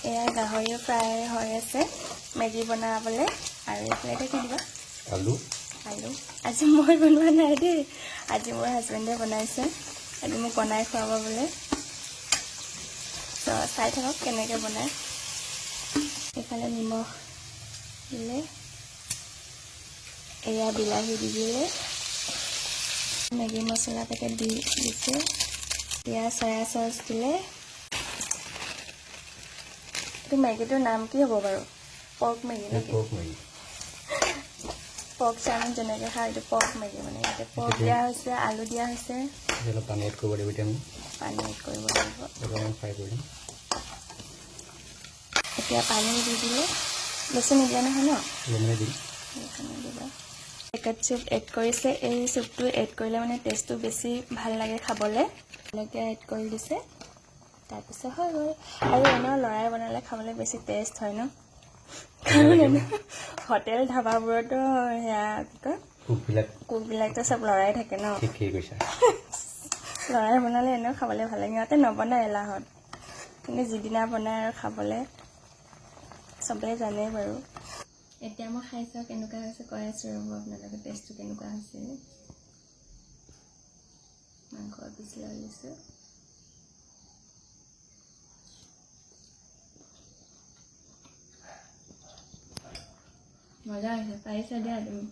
এয়া গাহৰি ফ্ৰাই হৈ আছে মেগী বনাবলৈ আৰু এইফালে কি দিবা আলু আজি মই বনোৱা নাই দেই আজি মোৰ হাজবেণ্ডে বনাইছে আজি মোক বনাই খুৱাব বোলে তো চাই থাকক কেনেকৈ বনায় এইফালে নিমখ দিলে এয়া বিলাহী দি দিলে মেগী মছলা পেকেট দি দিছে এয়া চয়া চচ দিলে এইটো মেগীটোৰ নাম কি হ'ব বাৰু পৰ্ক মেগী নেকি পৰ্ক চাওমিন যেনেকৈ খাওঁ এইটো পৰ্ক মেগী মানে ইয়াতে পৰ্ক দিয়া হৈছে আলু দিয়া হৈছে পানী এড কৰিব লাগিব পানী এড কৰিব লাগিব ফ্ৰাই কৰি দিম এতিয়া পানী দি দিলে বেছি নিদিয়া নহয় ন লেমনে দিম দিবা পেকেট চুপ এড কৰিছে এই চুপটো এড কৰিলে মানে টেষ্টটো বেছি ভাল লাগে খাবলৈ এতিয়া এড কৰি দিছে তাৰপিছত হৈ গ'ল আৰু এনেও লৰাই বনালে খাবলৈ বেছি টেষ্ট হয় ন কাৰণ হোটেল ধাবাবোৰতো সেয়া কি কয় কুকবিলাকতো চব লৰাই থাকে ন লৰাই বনালে এনেও খাবলৈ ভাল লাগে সিহঁতে নবনায় এলাহত কিন্তু যিদিনা বনায় আৰু খাবলৈ চবেই জানে বাৰু এতিয়া মই খাই চাওঁ কেনেকুৱা হৈছে কৈ আছোঁ ৰ'ব আপোনালোকে টেষ্টটো কেনেকুৱা হৈছে মাংস পিচ লৈ লৈছোঁ মজা হৈছে পাৰিছা দিয়া তুমি